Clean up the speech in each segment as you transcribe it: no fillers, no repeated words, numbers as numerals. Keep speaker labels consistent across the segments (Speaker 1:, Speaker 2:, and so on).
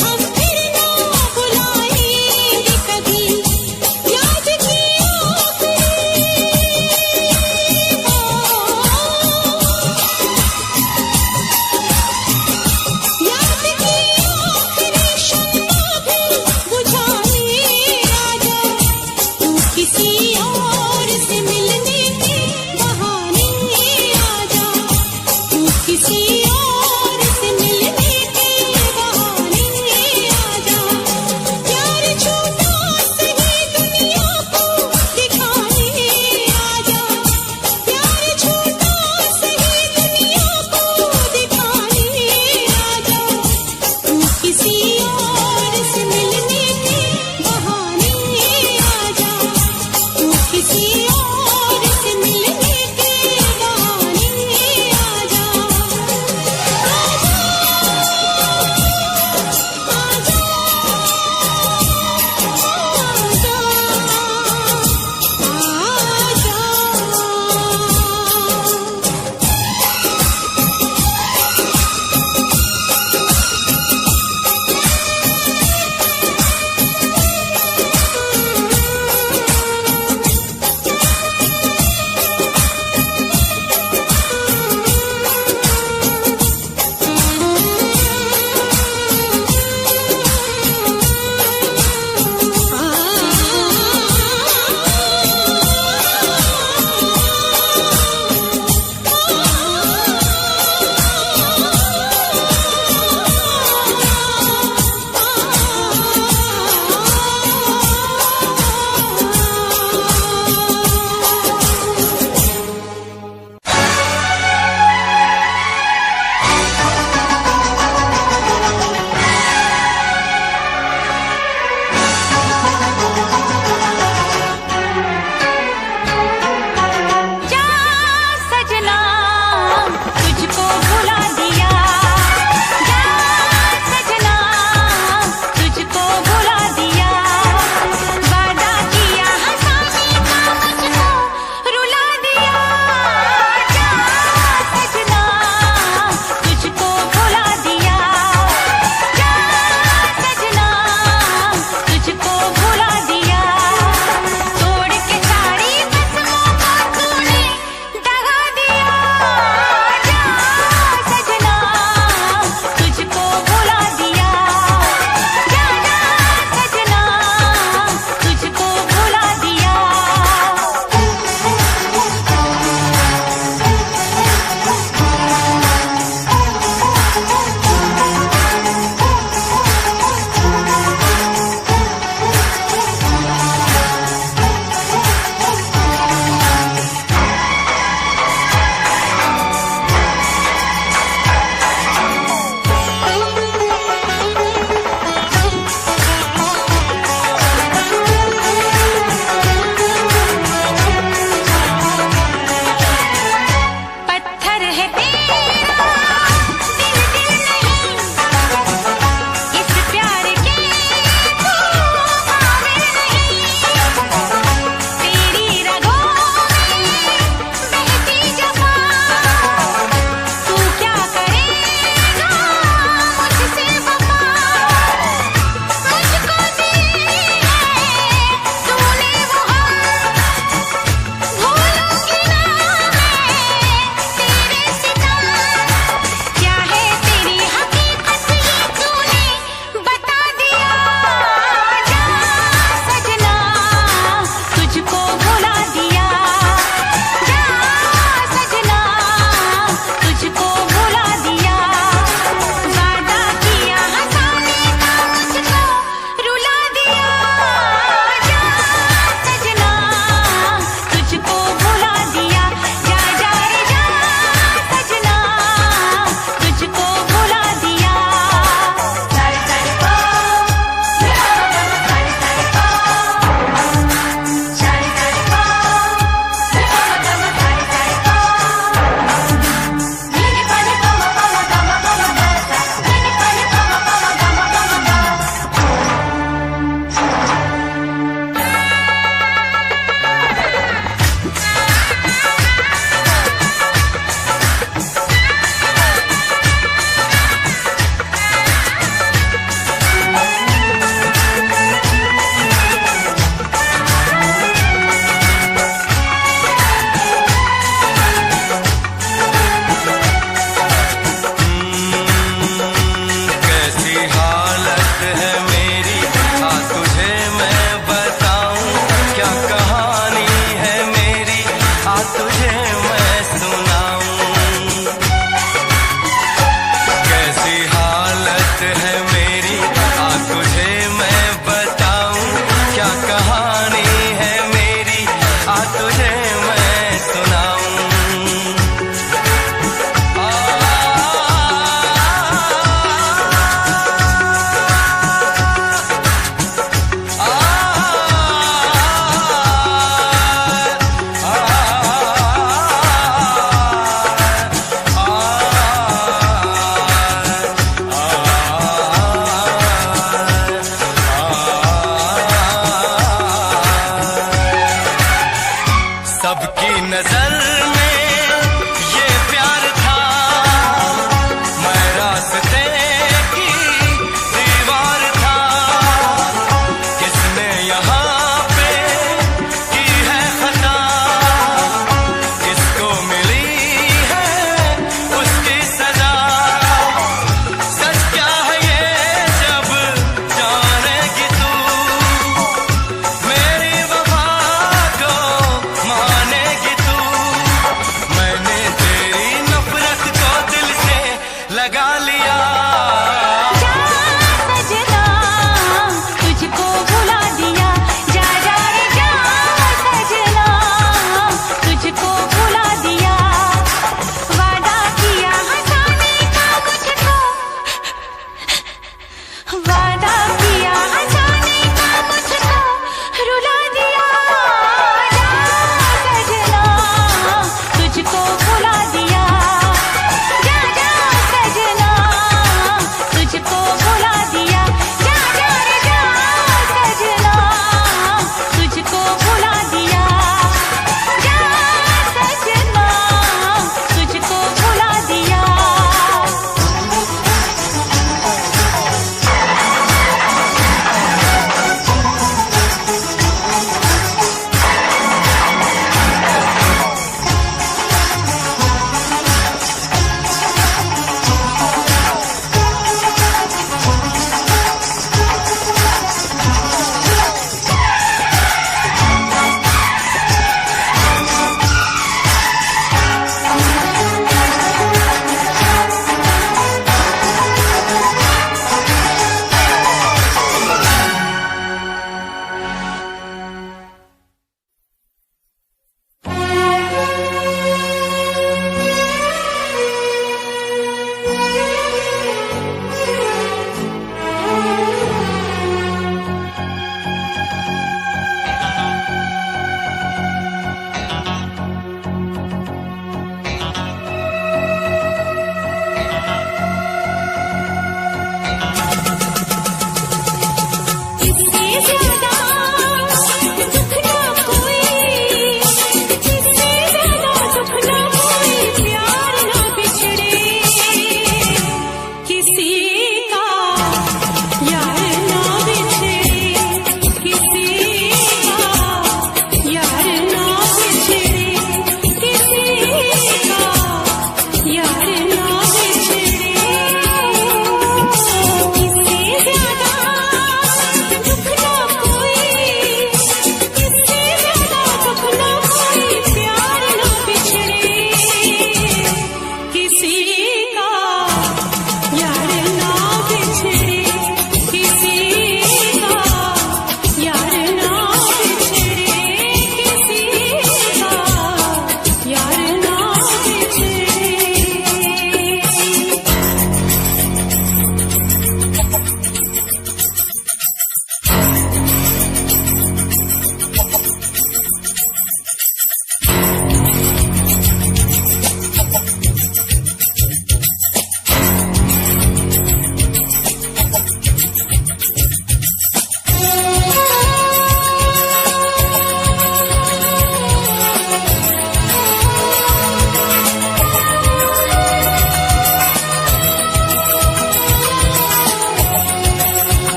Speaker 1: हम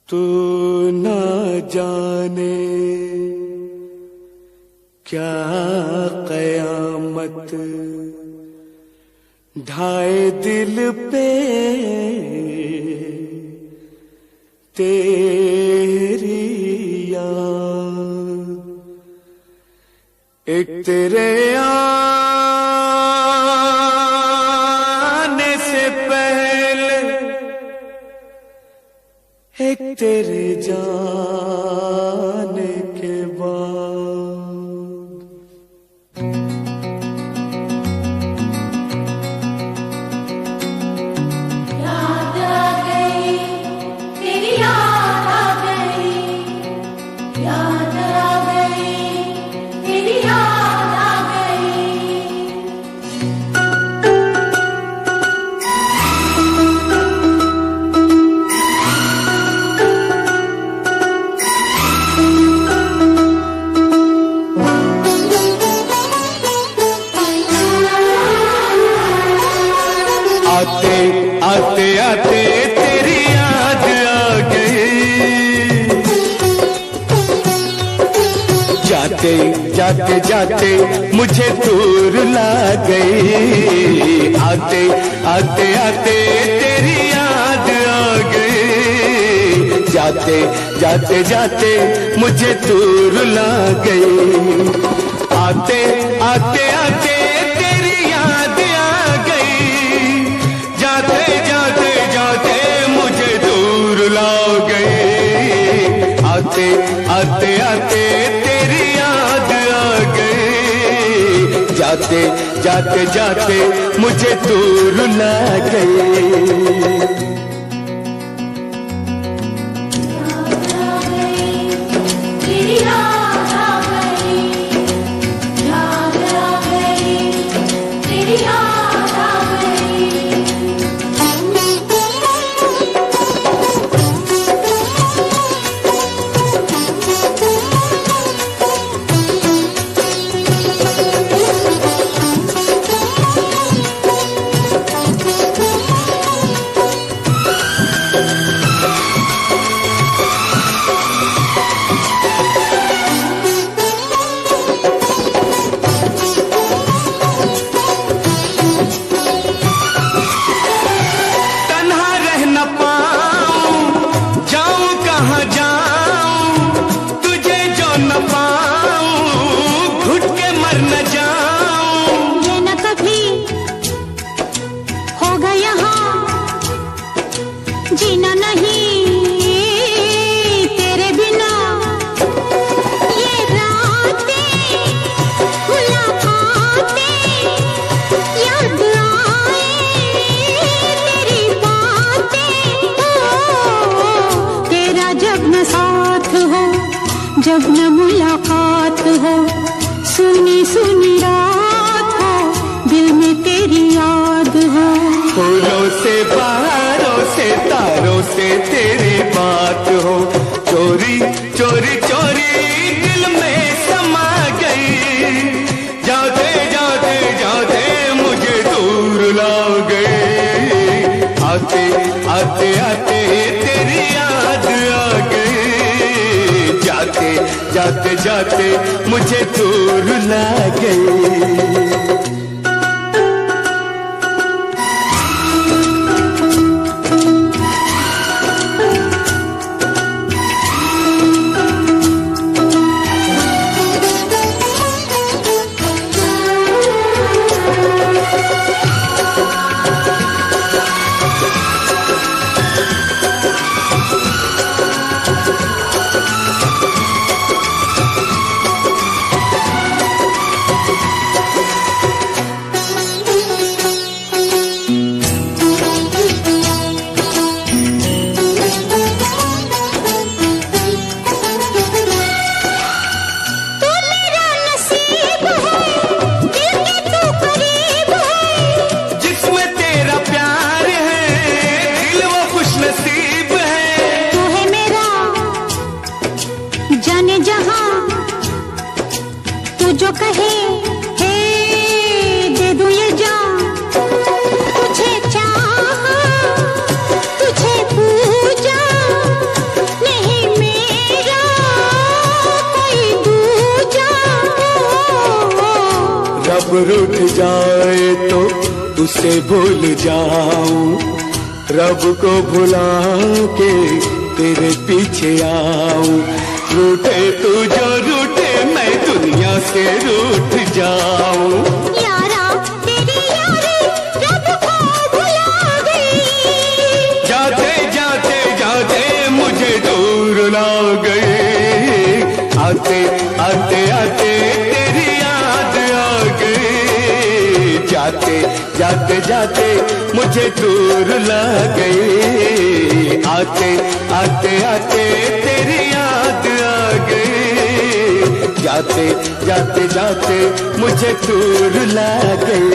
Speaker 1: तू ना जाने क्या कयामत ढाए दिल पे तेरी याद, एक तेरे आने से पहले एक तेरे जाने के बाद।
Speaker 2: याद आ गई तेरी, याद आ गई, याद आ गई तेरी, याद आ गई।
Speaker 1: आते आते आते तेरी याद आ गई, जाते जाते जाते मुझे दूर ला गई। आते आते आते तेरी याद आ गई, जाते जाते जाते मुझे दूर ला गई। आते आते आते तेरी याद आ गई, जाते जाते जाते मुझे दूर ला गई। आते आते आते तेरी याद आ गई, जाते जाते जाते मुझे दूर ला गई।
Speaker 2: जीना नहीं तेरे बिना, ये रातें मुलाकातें याद आए तेरी बातें जब न मुलाकात हो, सुनी सुनी रात हो, दिल में तेरी याद हो।
Speaker 1: फूलों से बहारों से तारों से तेरी बात हो, चोरी चोरी चोरी दिल में समा गई, जाते जाते जाते मुझे दूर ला गई, आते आते आते तेरी याद आ गई, जाते जाते जाते मुझे दूर ला गई।
Speaker 2: जाने जहां तू जो कहे हे दे दूं ये जान, तुझे चाहा तुझे पूजा, नहीं मेरा कोई दूजा।
Speaker 1: रब रूठ जाए तो उसे भूल जाऊं, रब को भुला के तेरे पीछे आऊं, रूठे तू जो रूठे मैं दुनिया से रूठ जाऊं।
Speaker 2: यारा तेरी यारी रब को भुला गई,
Speaker 1: जाते जाते जाते मुझे दूर ला गई, आते आते आते तेरी याद आ गई, जाते जाते जाते मुझे दूर ला गई, आते आते आते तेरी याद आ गई, जाते जाते जाते मुझे दूर ला गई।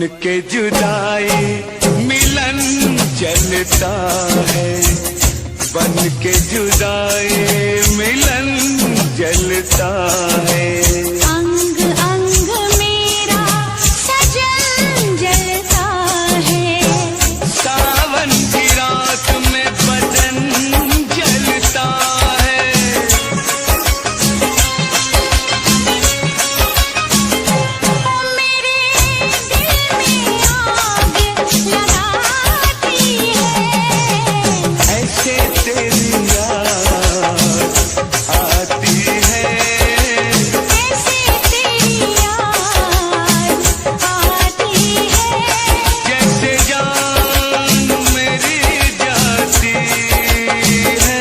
Speaker 1: के जुदाई मिलन जलता है, बन के जुदाई मिलन जलता है।
Speaker 2: अंग अंग मेरा सजन जलता है,
Speaker 1: सावन की रात में बदन जलता है।
Speaker 2: मेरे दिल में आग लगाती है,
Speaker 1: ऐसे तेरी याद आती है,
Speaker 2: ऐसे तेरी याद आती है,
Speaker 1: जैसे जान मेरी जाती है।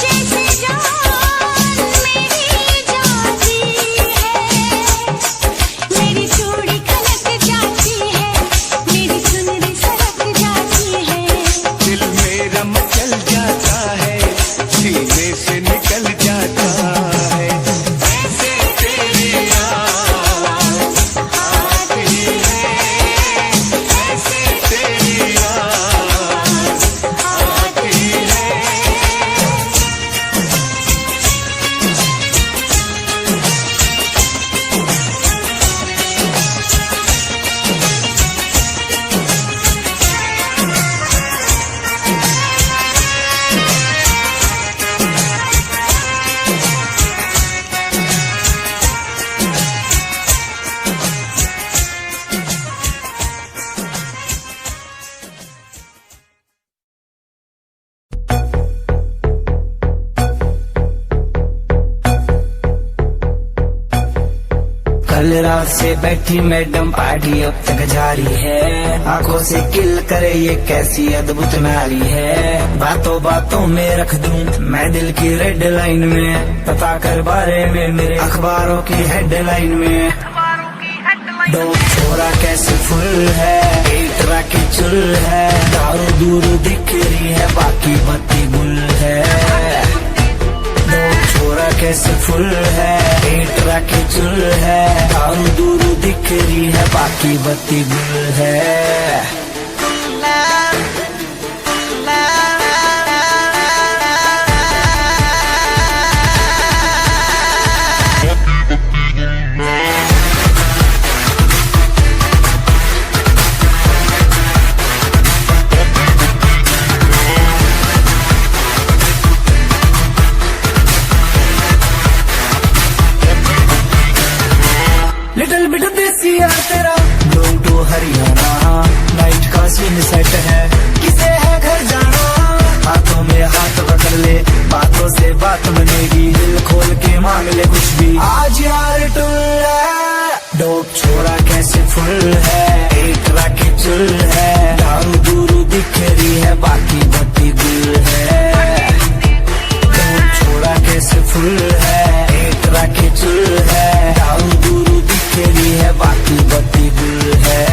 Speaker 2: जैसे जान मेरी जाती है। मेरी चूड़ी खनक जाती है, मेरी चुनरी सरक जाती है,
Speaker 1: दिल मेरा मचल जाता है, सीने से निकल जाता है। ऐसे तेरी याद आती है, ऐसे तेरी याद आती है।
Speaker 3: कल रात से बैठी मैडम पार्टी अब तक जारी है, आंखों से किल करे ये कैसी अद्भुत नारी है। बातों बातों में रख दूं मैं दिल की रेड लाइन में, पता कर बारे में मेरे अखबारों की हेडलाइन में। दो छोरा कैसे फुल है, एक राखी चुल है, दारू दूर दिख रही है बाकी बत्ती गुल है। दो छोरा कैसे फुल है, एक राखी चुल है, दारू दूर दिख रही है बाकी बत्ती गुल है। लिटिल बिट देसी यार तेरा गोइंग टू हरियाणा, नाइट का सीन सेट है, किसे है घर जाना। हाथों में हाथ पकड़ ले, बातों से बात बनेगी, दिल खोल के मांग ले कुछ भी। आज यार टुल है, डोप छोरा कैसे फुल है, एक राखी चुल है, दारू दूर दिख रही है बाकी बत्ती गुल है। डोप छोरा कैसे फुल है, एक राखी चुल है, दारू दूर दिख रही है बाकी बत्ती गुल है।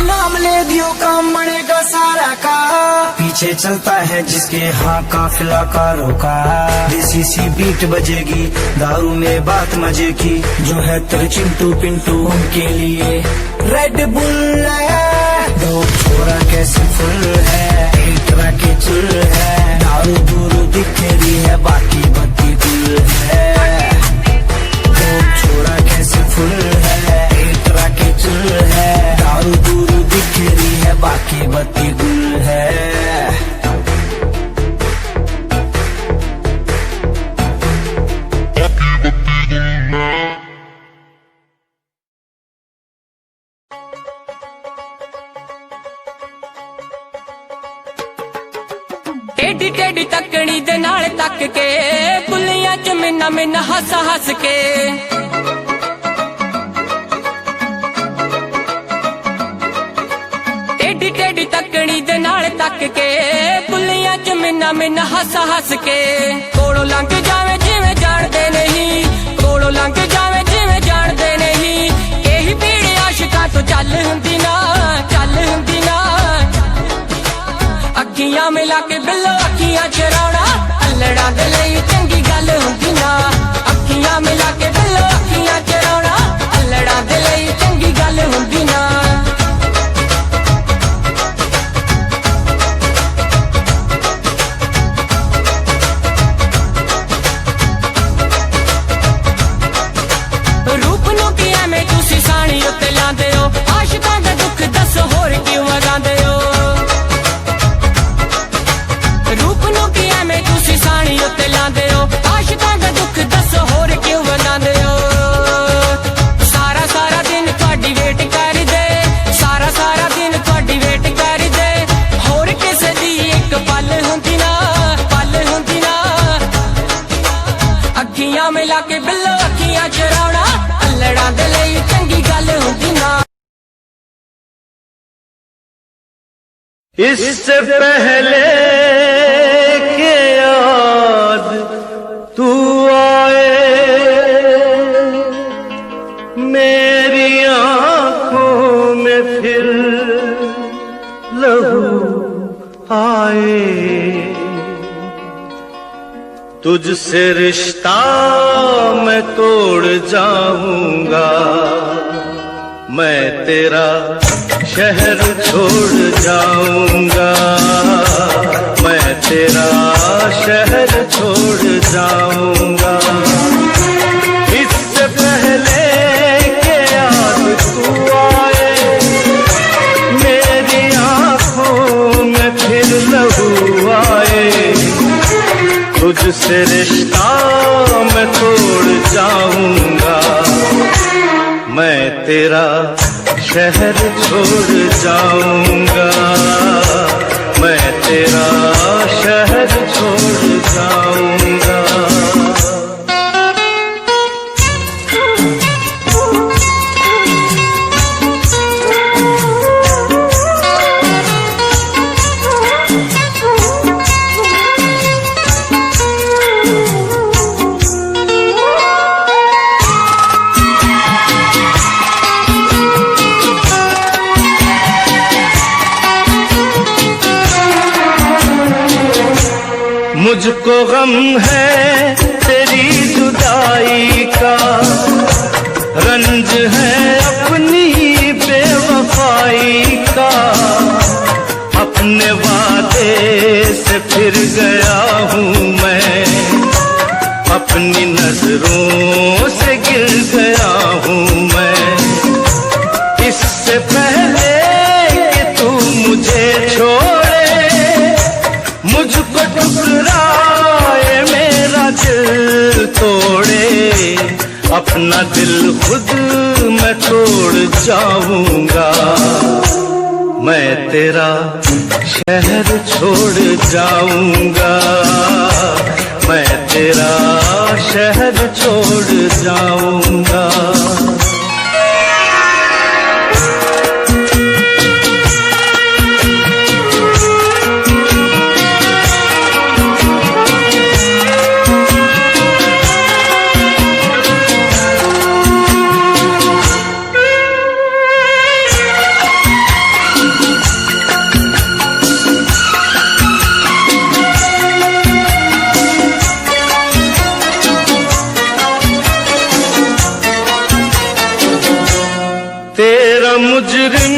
Speaker 3: नाम ले दियो काम बनेगा सारा का, पीछे चलता है जिसके हाँ काफिला कारों का। देसी सी बीट बजेगी, दारू में बात मजे की, जो है तेरे चिंटू पिंटू उनके लिए रेड बुल है। दो छोरा कैसे फुल है, एक राखी चुल है, दारू दूर दिख रही है बाकी बत्ती गुल है। दो छोरा कैसे फुल है, एक राखी चुल है, दारू दूर दिख रही है बाकी बत्ती गुल है।
Speaker 4: टेढ़ी टेढ़ी तकड़ी दे नाल तक के, बुलियां च मिन्ना मिन्ना हस हस के। टेढ़ी टेढ़ी तकड़ी दे नाल तक के, बुलियां च मिन्ना मिन्ना हस हस के। कोलों लंघ जावे जिवें लंघ जावे जिवें जाणदे नहीं यही भीड़ आशिकां तो चल हुंदी ना अखियां मिला के बिल्लो अखियां चराउणा अल्लड़ां दे लई चंगी गल हुंदी ना अखियां मिला के बिल्लो अखियां चराउणा अल्लड़ां दे लई चंगी गल हुंदी ना रूप नूं कि एवें तुसीं साणी उत्ते लांदे हो आशिकां दा दुख दसो होर क्यों वगांदे हो रूप नूं कि एवें तुसीं साणी उत्ते लांदे हो आशिकां दा दुख दसो होर क्यों वगांदे हो सारा सारा दिन तुहाडी वेट करदे सारा दिन तुहाडी वेट करदे होर किसे दी इक पल हुंदी ना अखियां मिला के बिल्लो अखियां चराउणा अल्लड़ां दे लई चंगी गल हुंदी ना
Speaker 1: इससे पहले के याद तू आए मेरी आंखों में फिर लहू आए तुझसे रिश्ता मैं तोड़ जाऊंगा मैं तेरा शहर छोड़ जाऊंगा मैं तेरा शहर छोड़ जाऊंगा इससे पहले के याद तू आए मेरी आंखों में फिर लहू आए तुझसे रिश्ता मैं तोड़ जाऊंगा मैं तेरा शहर छोड़ जाऊंगा मैं तेरा शहर छोड़ जाऊंगा मुझको गम है तेरी जुदाई का रंज है अपनी बेवफाई का अपने वादे से फिर गया हूँ मैं अपनी नजरों से गिर गया हूँ मैं इससे पहले कि तू मुझे छोड़े मुझको ठुकराए मेरा दिल तोड़े अपना दिल खुद मैं तोड़ जाऊंगा मैं तेरा शहर छोड़ जाऊंगा मैं तेरा शहर छोड़ जाऊंगा तेरा मुजरिम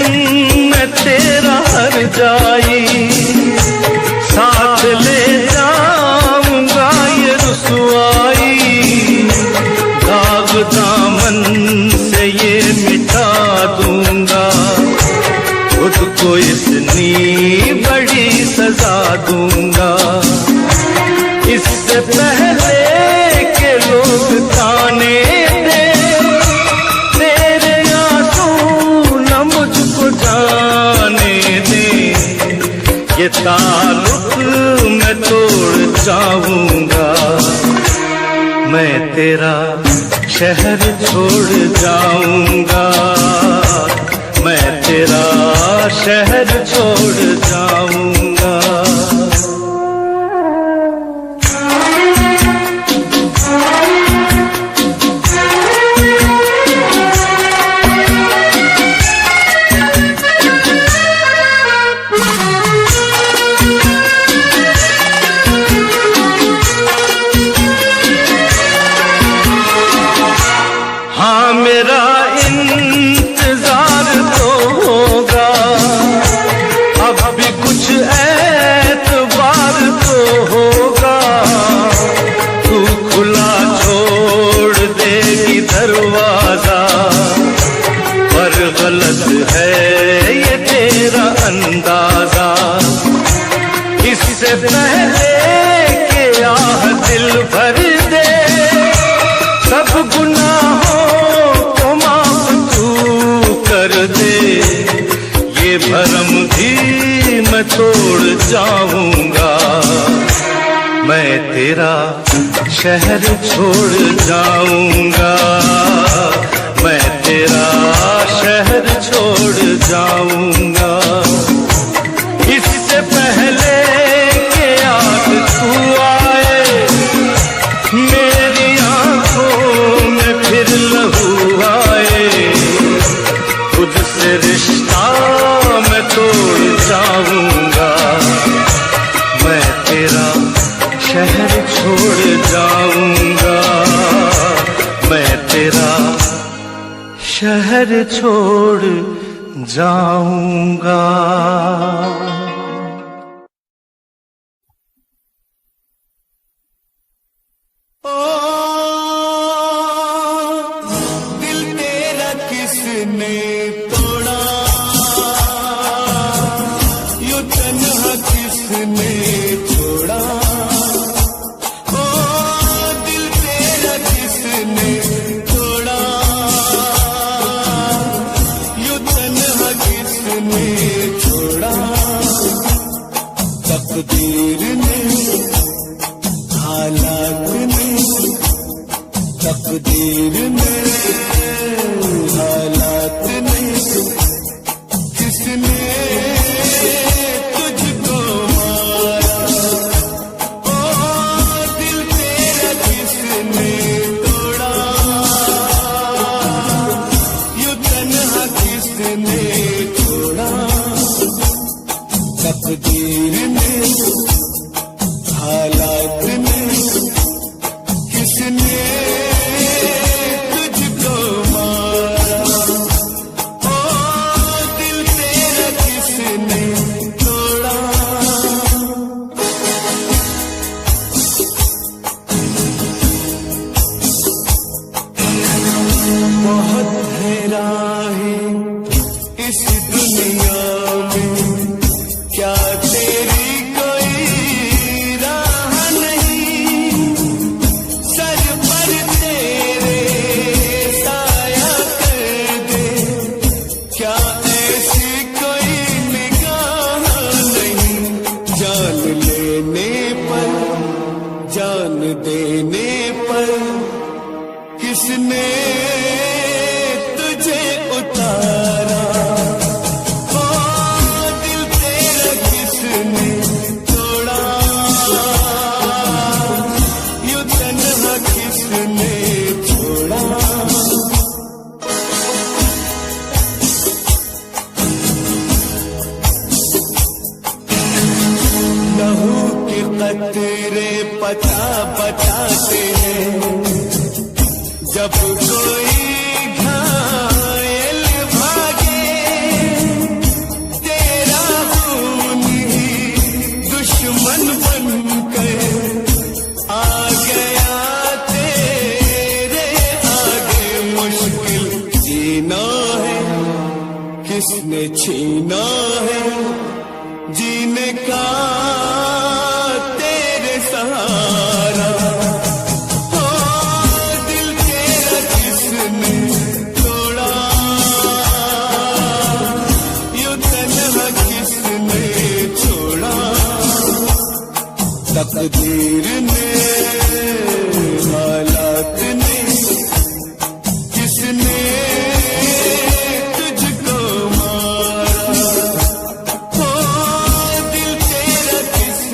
Speaker 1: मैं तेरा हर जाई साथ ले जाऊंगा ये रुसवाई दाग दामन से ये मिटा दूंगा खुद को इतनी बड़ी सजा दूंगा इससे पहले के लोग ताने ये ताल्लुक मैं तोड़ जाऊंगा मैं तेरा शहर छोड़ जाऊंगा मैं तेरा शहर छोड़ जाऊंगा मेरा इंतजार तो होगा, अब भी कुछ एतबार तो होगा। तू खुला छोड़ देगी दरवाजा, पर गलत है ये तेरा अंदाजा। इससे पहले के आह दिल भर दे, सब गुनाहों को माफ तू कर दे। ये भरम भी मैं तोड़ जाऊंगा, मैं तेरा शहर छोड़ जाऊंगा, मैं तेरा शहर छोड़ जाऊंगा। इससे पहले के याद तू आए, मेरी आंखों में फिर लहू आए। खुद से रिश्ता मैं तोड़ जाऊंगा, मैं तेरा शहर छोड़ जाऊंगा, मैं तेरा शहर छोड़ जाऊंगा।
Speaker 5: दिल तेरा किसने तोड़ा, यूं तन्हा किसने छोड़ा। ओ दिल तेरा किसने तोड़ा, यूं तन्हा किसने छोड़ा। तकदीर ने, हालात ने, तकदीर ने, हालात ने, किसने तुझको मारा। ओ दिल तेरा किसने तोड़ा, यूं तन्हा किसने छोड़ा। तकदीर ने, हालात ने, किसने तुझको मारा। ओ दिल तेरा किसने तोड़ा। बहुत है राहें इस दुनिया में, क्या तेरी कोई राह नहीं। सर पर तेरे साया कर दे, क्या ऐसी कोई निगाह नहीं। जान लेने पर, जान देने पर, किसने तुझे उतारा। ओ दिल तेरा किसने तोड़ा, यूं तन्हा किसने छोड़ा। लहू के कतरे पता बताते हैं, जब कोई घायल भागे। तेरा खून ही दुश्मन बनकर आ गया तेरे आगे। मुश्किल जीना है, किसने छीना है जीने का तेरे सहारा। ओ दिल तेरा किसने तोड़ा, यूं तन्हा किसने छोड़ा। तकदीर ने, हालात ने, किसने तुझको मारा। ओ दिल तेरा किसने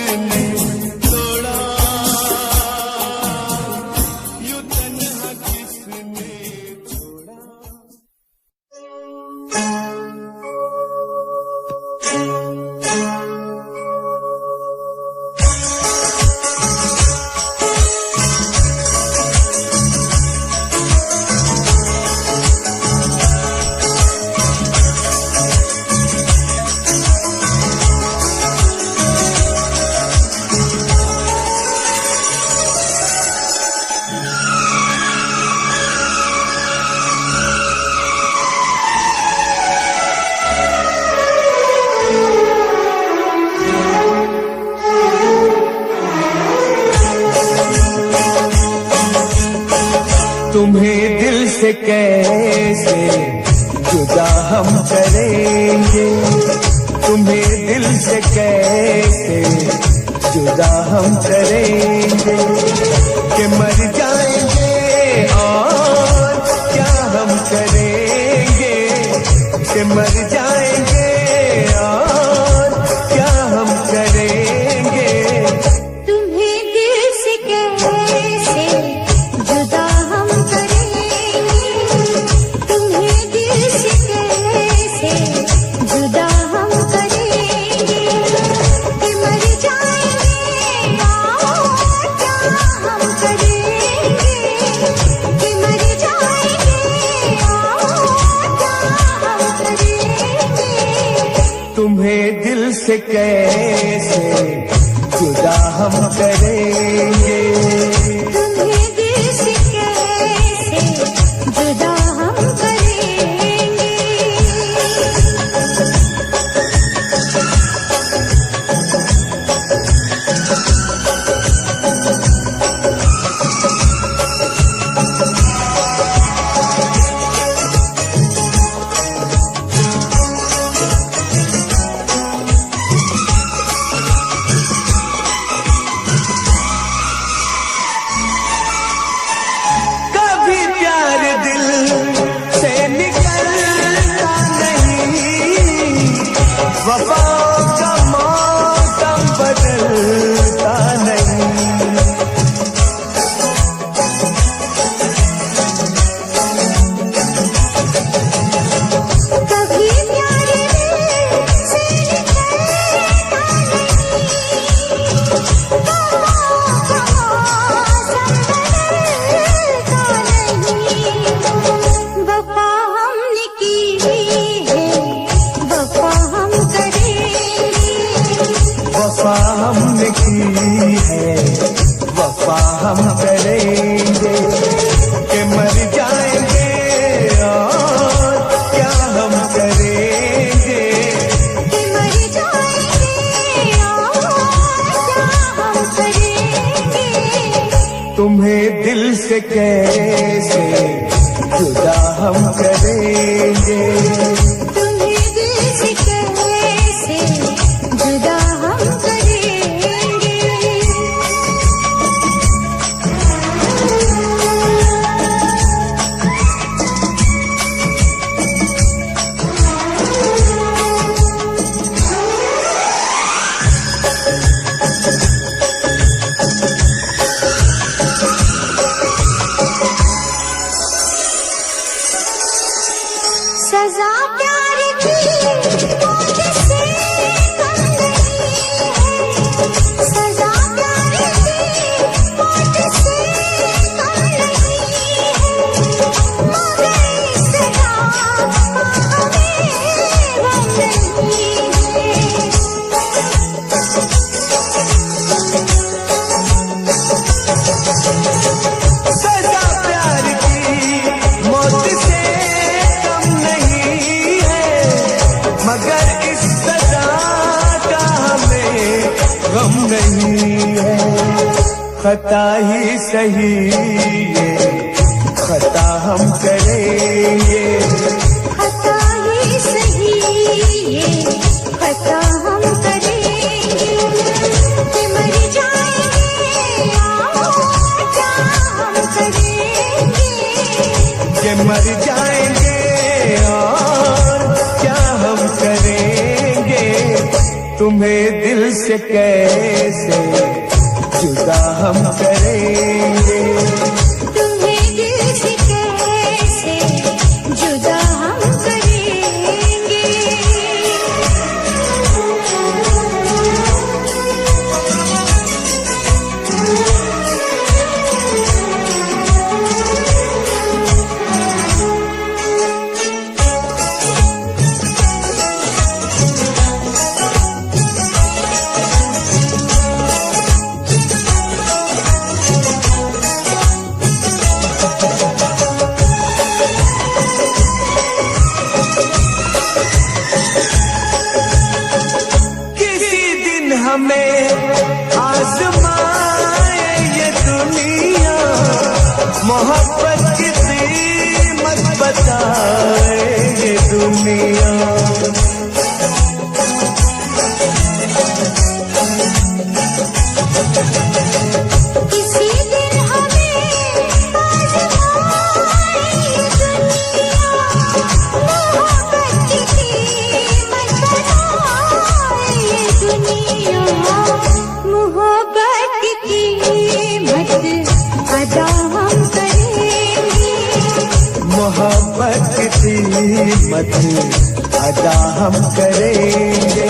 Speaker 1: से कैसे जुदा हम करेंगे, तुम्हें दिल से कैसे जुदा हम करेंगे, कि मर जाएंगे और क्या हम करेंगे, कि मर जाएंगे और क्या हम करेंगे।
Speaker 2: तुम्हें दिल से कैसे जुदा हम करेंगे, तुम्हें दिल से कैसे जुदा हम करेंगे, कि मर जाएंगे और क्या हम करेंगे, कि मर जाएंगे और क्या हम करेंगे।
Speaker 1: तुम्हें दिल से कैसे जुदा हम करेंगे,
Speaker 2: तुम्हें दिल से कैसे जुदा हम करेंगे।
Speaker 1: कभी प्यार दिल से निकलता नहीं, वफाओं का मौसम बदलता नहीं।
Speaker 2: कभी प्यार दिल से निकलता नहीं, वफाओं का मौसम बदलता नहीं। वफा हमने की है, वफा हम करेंगे,
Speaker 1: वफा हमने की है, वफा हम करेंगे, कि मर जाएंगे और क्या हम करेंगे,
Speaker 2: कि मर जाएंगे और क्या हम करेंगे।
Speaker 1: तुम्हें दिल से कैसे जुदा हम करेंगे,
Speaker 2: तुम्हें दिल से कैसे जुदा हम करेंगे। सजा प्यार की मौत से कम नहीं है, सजा प्यार की मौत से कम नहीं है, मगर इस सजा का हमें गम नहीं है।
Speaker 1: सजा प्यार की मौत से कम नहीं है, मगर इस सजा का हमें गम नहीं है। खता ही सही ये खता हम करेंगे,
Speaker 2: खता ही सही ये खता हम करेंगे, कि मर जाएंगे और क्या हम करेंगे,
Speaker 1: कि मर जाएंगे और क्या हम करेंगे। तुम्हें दिल से कैसे जुदा हम करेंगे,
Speaker 2: तुम्हें दिल से कैसे जुदा हम करेंगे।
Speaker 1: दुनिया।
Speaker 2: किसी दिन हमें आजमाएगी दुनिया, मोहब्बत की कीमत बताएगी दुनिया, मोहब्बत की कीमत अदा हम करेंगे,
Speaker 1: मोहब्बत की कीमत अदा हम करेंगे,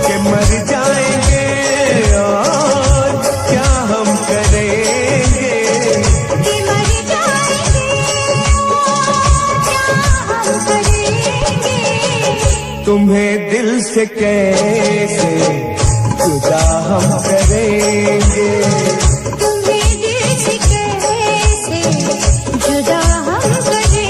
Speaker 1: कि मर जाएंगे और क्या हम करेंगे,
Speaker 2: कि मर जाएंगे क्या हम करेंगे,
Speaker 1: तुम्हें दिल से कैसे जुदा हम करेंगे,
Speaker 2: तुम्हें दिल से कैसे जुदा हम करेंगे।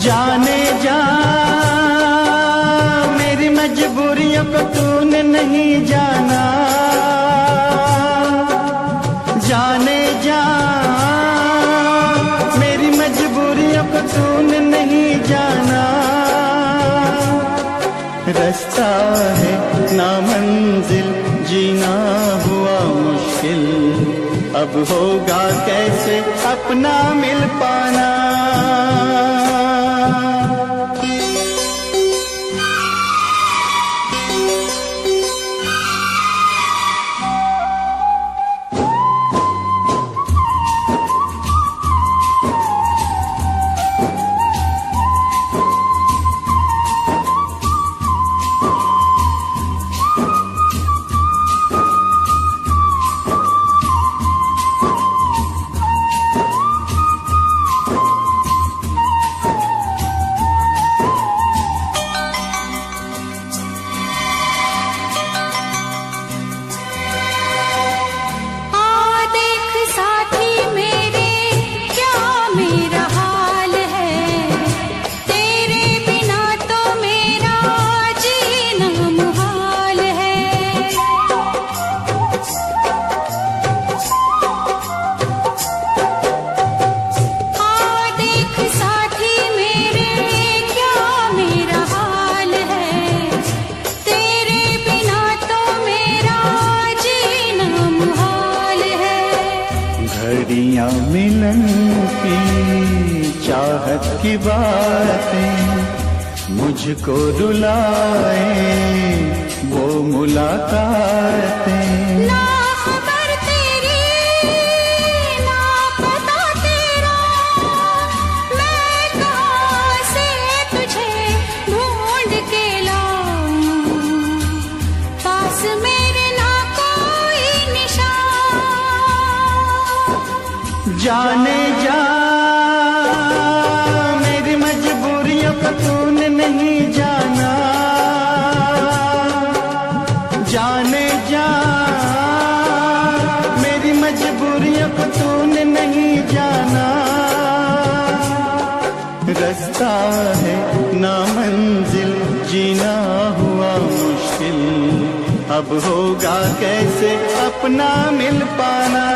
Speaker 1: जाने जा मेरी मजबूरियों को तूने नहीं जाना, जाने जा मेरी मजबूरियों को तूने नहीं जाना, रास्ता है ना मंजिल जीना हुआ मुश्किल, अब होगा कैसे अपना मिल पाना। घड़ियां मिलन की चाहत की बातें मुझको रुलाए, वो मुलाकातें
Speaker 2: ना खबर तेरी ना पता तेरा, मैं कहाँ से तुझे ढूंढ के लाऊं, पास मेरे ना कोई निशान।
Speaker 1: जाने जा मेरी मजबूरियों को तूने नहीं जाना, जाने जा मेरी मजबूरी गलियों को तूने नहीं जाना, रास्ता है ना मंजिल, जीना हुआ मुश्किल, अब होगा कैसे अपना मिल पाना।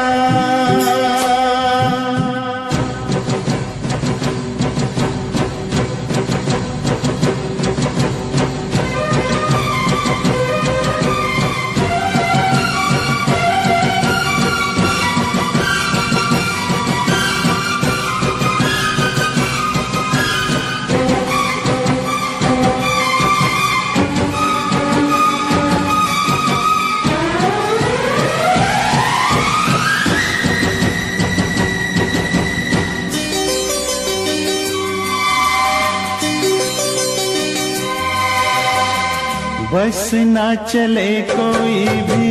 Speaker 1: बस ना चले कोई भी,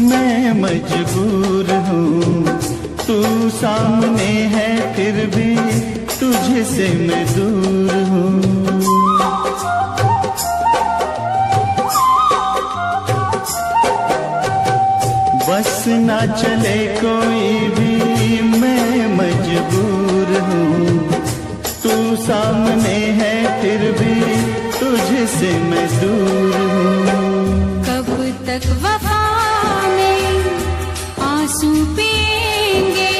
Speaker 1: मैं मजबूर हूँ, तू सामने है फिर भी तुझसे मैं दूर हूँ। बस ना चले कोई भी, मैं मजबूर हूँ, तू सामने है फिर भी तुझसे मैं दूर हूँ।
Speaker 2: कब तक वफा में आंसू पिएंगे,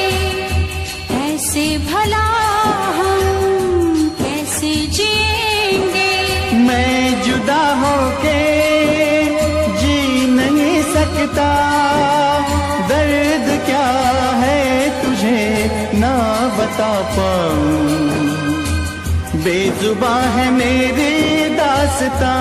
Speaker 2: ऐसे भला हम कैसे जिएंगे।
Speaker 1: मैं जुदा होके जी नहीं सकता, दर्द क्या है तुझे ना बता पाऊं, बेजुबां है मेरी दास्तां।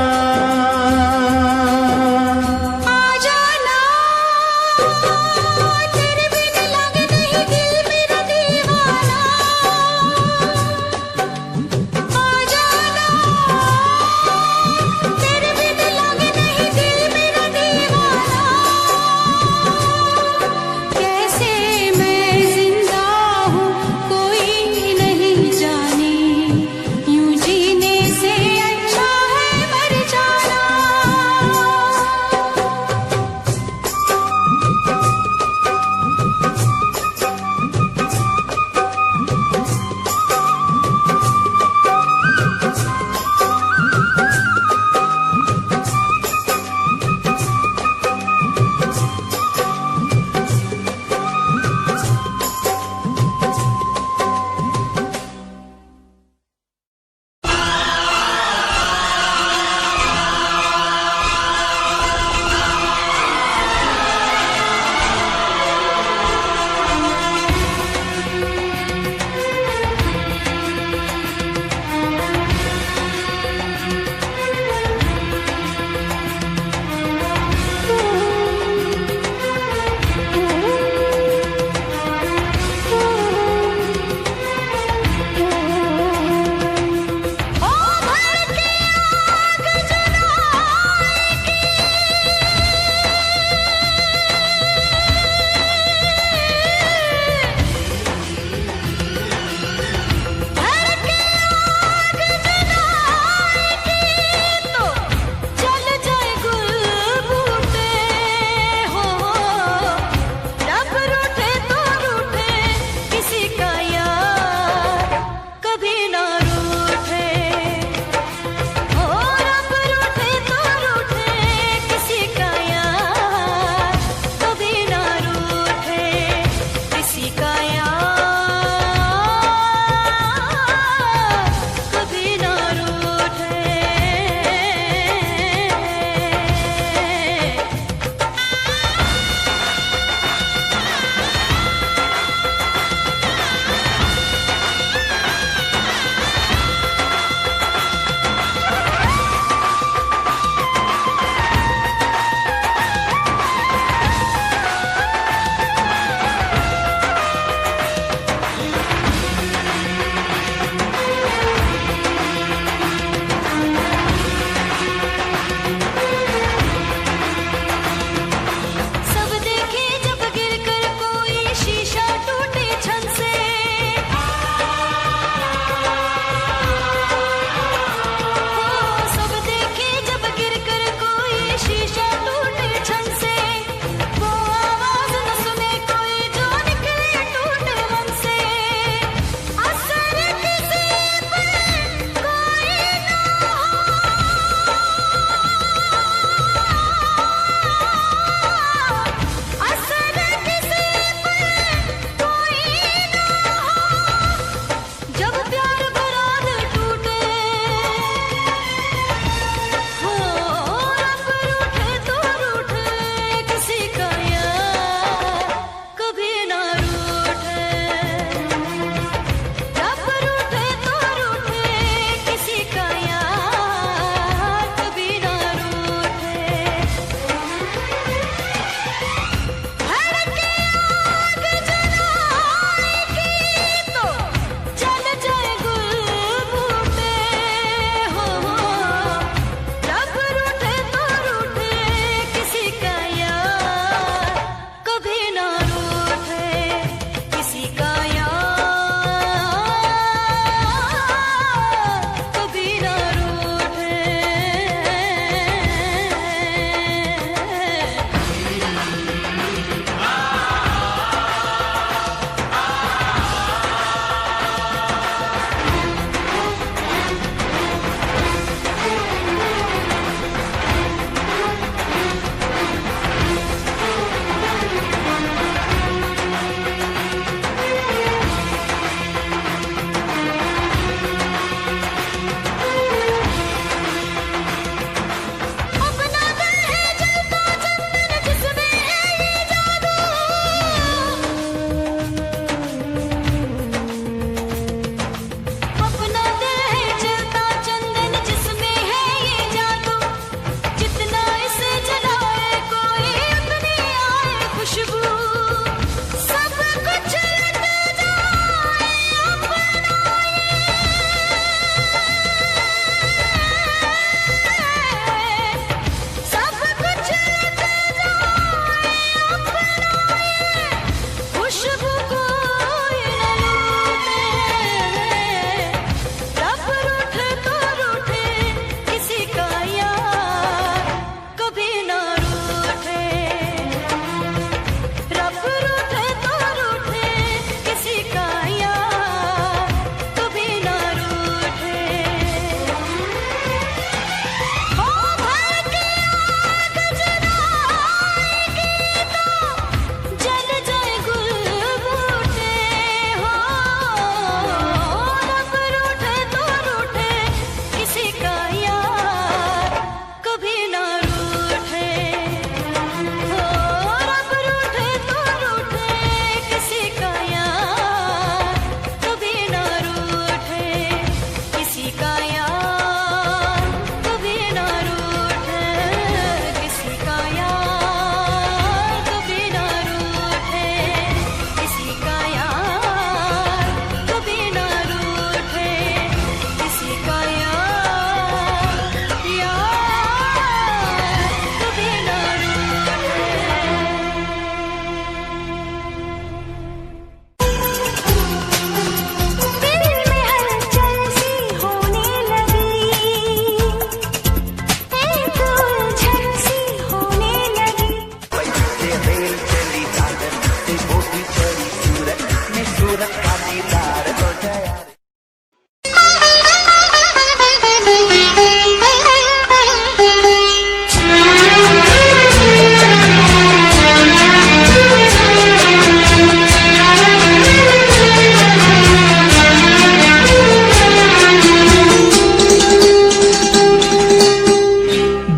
Speaker 3: सूरत का दीदार हो जाए।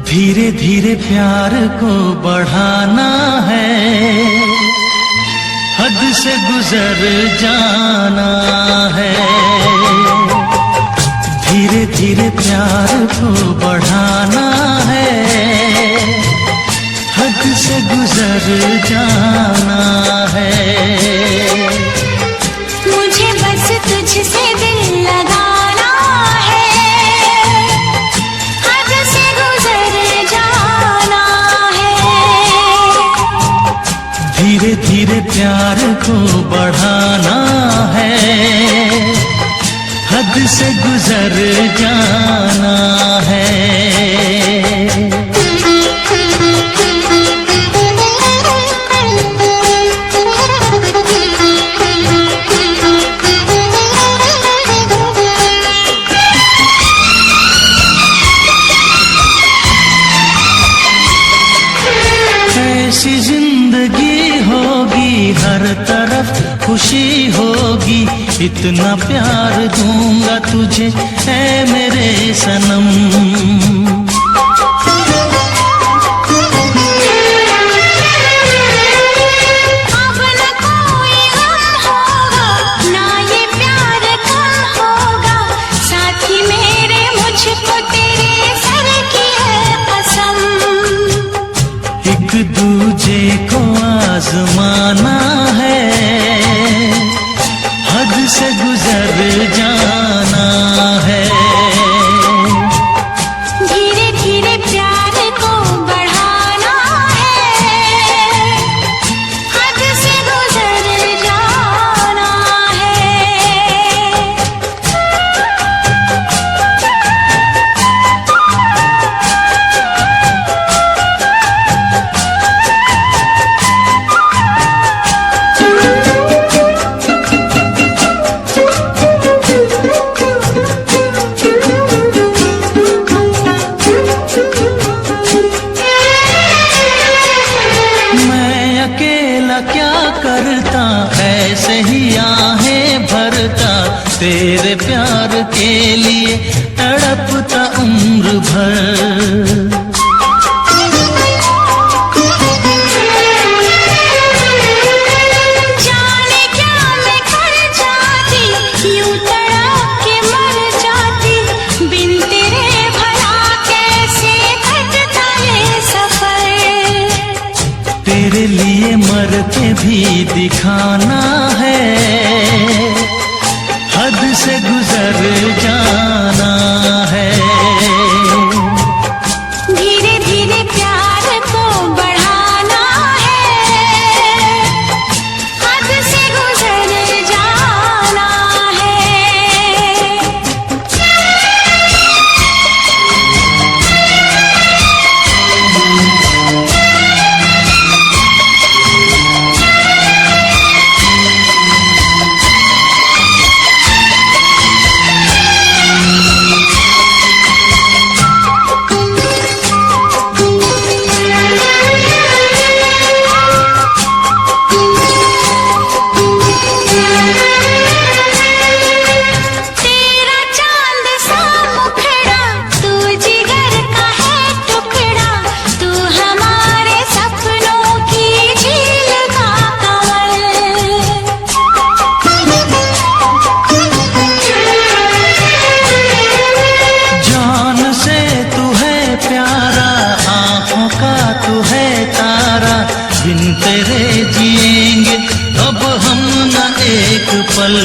Speaker 1: धीरे धीरे प्यार को बढ़ाना है, हद से गुजर जाना है। धीरे धीरे प्यार को बढ़ाना है, हद से गुजर जाना है।
Speaker 2: मुझे बस तुझसे दिल लगाना है, हद से गुजर जाना है।
Speaker 1: धीरे धीरे प्यार को बढ़ाना है, हद से गुजर जाना है। ऐसी जिंदगी होगी, हर तरफ खुशी होगी, इतना प्यार दूंगा तुझे ऐ मेरे सनम।
Speaker 2: अब न कोई गम होगा, ना ये प्यार कम होगा, साथी मेरे मुझको तेरे सर की है कसम।
Speaker 1: एक दूजे को आजमाना है, हद से गुजर जाना है।
Speaker 2: धीरे धीरे प्यार को बढ़ाना है, हद से गुजर जाना है।
Speaker 1: मैं अकेला क्या करता, ऐसे ही आहें भरता, तेरे प्यार के लिए तड़पता उम्र भर।
Speaker 2: जाने क्या मैं कर जाती, यूं तड़प के मर जाती, बिन तेरे भला कैसे कटता ये सफर।
Speaker 1: तेरे लिए मर के भी दिखाना है, हद से गुजर जाना है।
Speaker 2: धीरे धीरे प्यार को बढ़ाना है, हद से गुजर जाना है। तेरा चांद सा मुखड़ा, तू जिगर का है टुकड़ा, तू हमारे सपनों की झील का
Speaker 1: जान से तू है प्यारा, आंखों का तू है तारा, बिन तेरे जिएंगे अब हम न एक पल।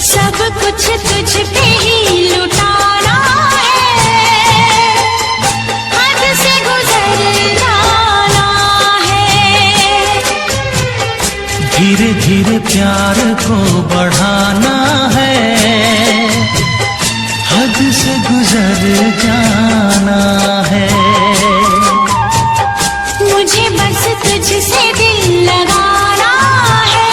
Speaker 2: सब कुछ तुझ पे ही लुटाना है, हद से गुजर जाना है।
Speaker 1: धीरे धीरे प्यार को बढ़ाना है, हद से गुजर जाना है।
Speaker 2: मुझे बस तुझसे दिल लगाना है,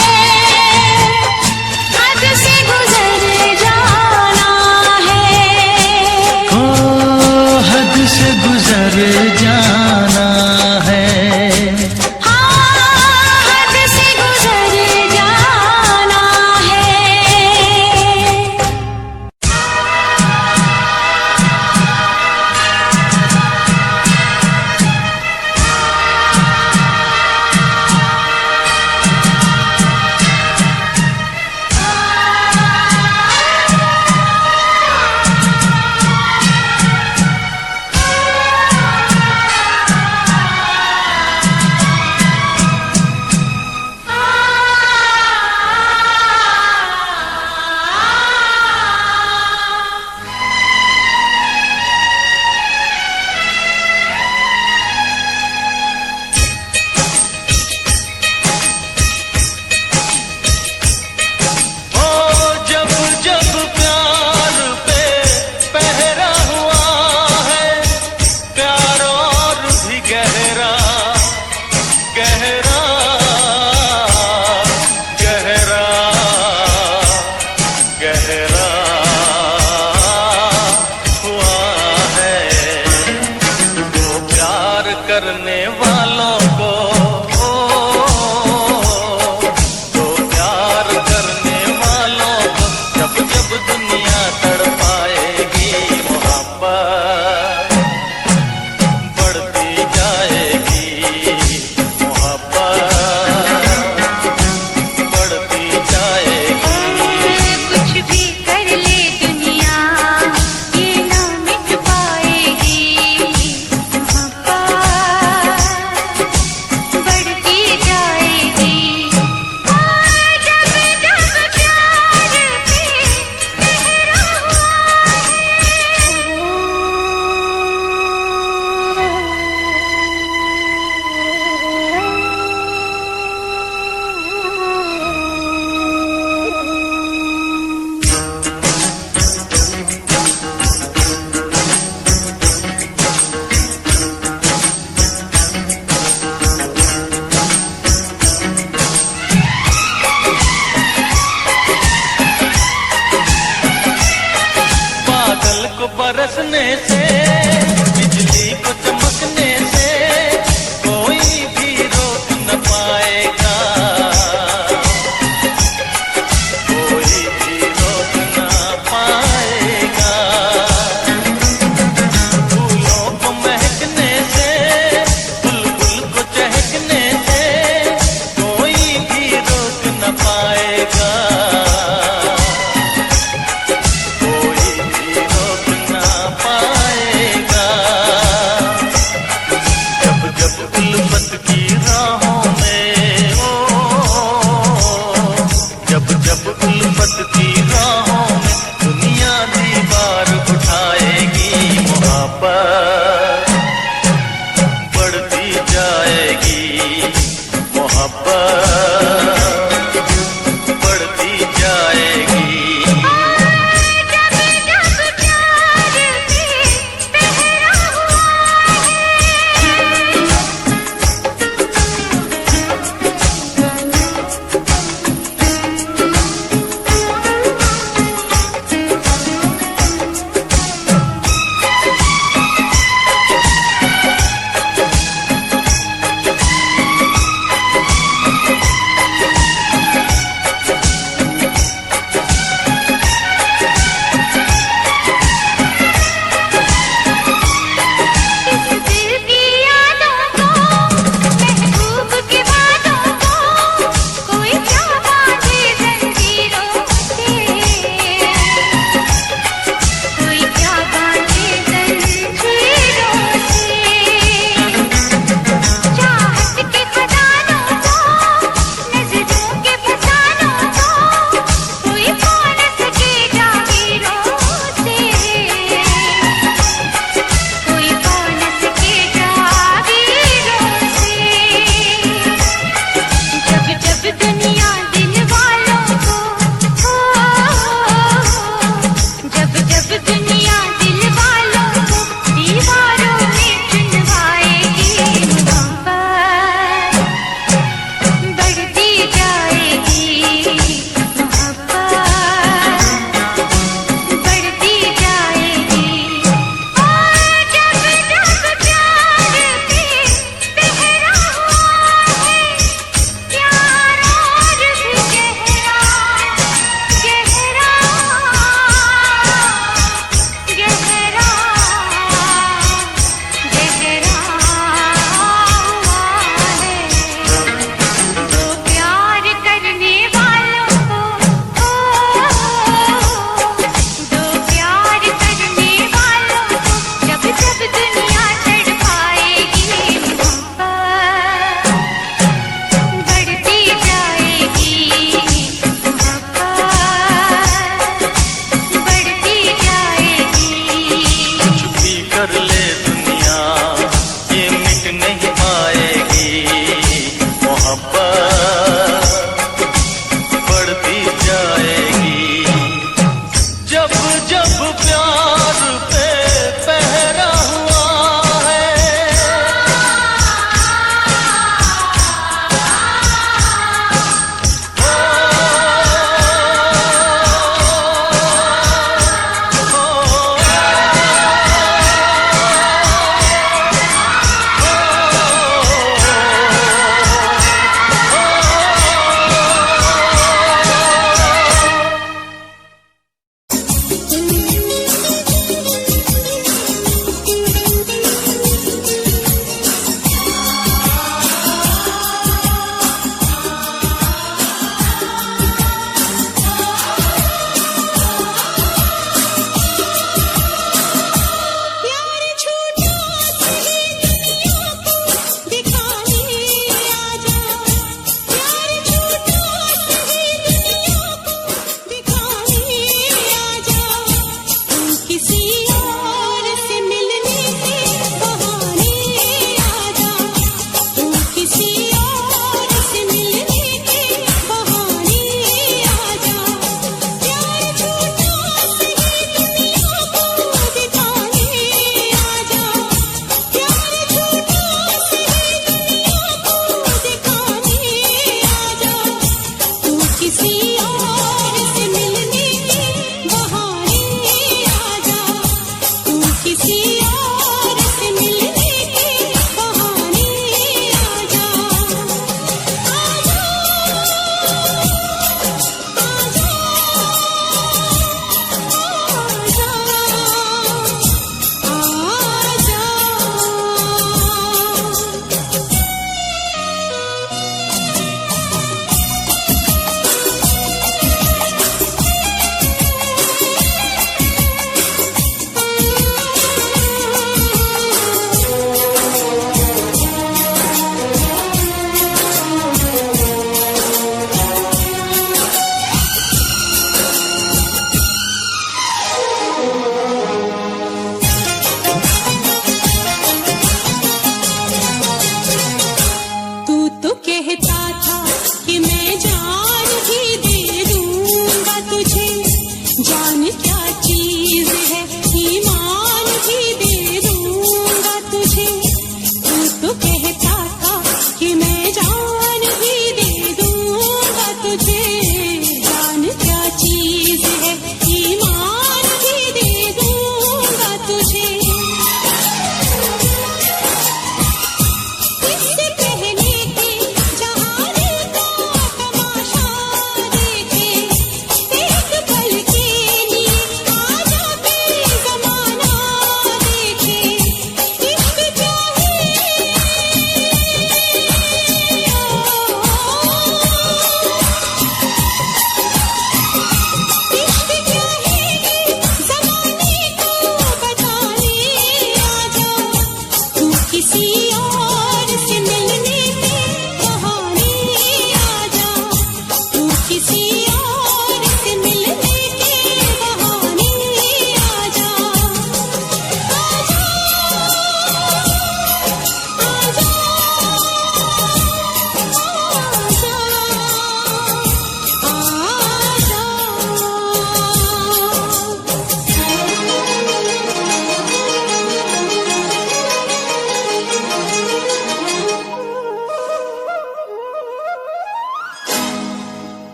Speaker 1: कोई भी रोक ना पाएगा। जब जब उल्फत की राहों में जब जब उल्फत की राहों में दुनिया दीवार उठाएगी, मोहब्बत बढ़ती जाएगी, मोहब्बत बढ़ती जाएगी।
Speaker 2: जब जब प्यार में पहरा हुआ दिल की यादों को, महबूब की बातों को, कोई क्या बांधे जंजीरों से, कोई क्या बांधे जंजीरों से। चाहत के खजानों को, नजरों के फसानों को, कोई कौन सके जागीरों से, कोई कौन सके जागीरों से। जब जब दुनिया दिल वालों को, जब जब दुनिया दिल वालों को दीवारों में चुनवाएगी, मोहब्बत बढ़ती जाएगी, मोहब्बत बढ़ती जाएगी। और जब जब प्यार में पहरा हुआ है, प्यार और भी गहरा गहरा गहरा गहरा हुआ है। दो प्यार करने वालों को, दो प्यार करने वालों को जब जब दुनिया तड़पाएगी, मोहब्बत बढ़ती जाएगी, मोहब्बत बढ़ती जाएगी।
Speaker 1: कुछ भी कर ले दुनिया ये मिट नहीं पाएगी, मोहब्बत बढ़ती जाएगी। जब जब प्यार पे पहरा हुआ है,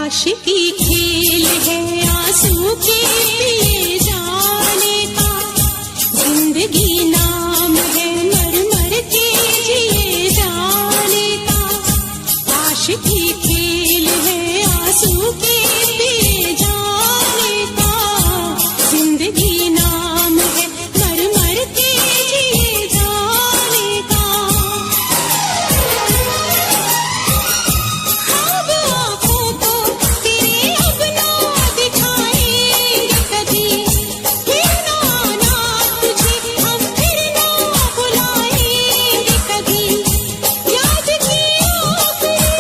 Speaker 2: आशिकी खेल है आंसू के पिए जाने का, जिंदगी नाम है मर मर के जिए जाने का। आशिकी खेल है आंसू के पिए जाने का, जिंदगी नाम है मर मर के जिए जाने का। ख्वाब आँखों को तेरे अब ना दिखाएंगे कभी, फिर ना आना तुझे हम फिर ना बुलाएंगे कभी। याद की आखिरी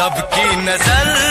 Speaker 6: सबकी नजर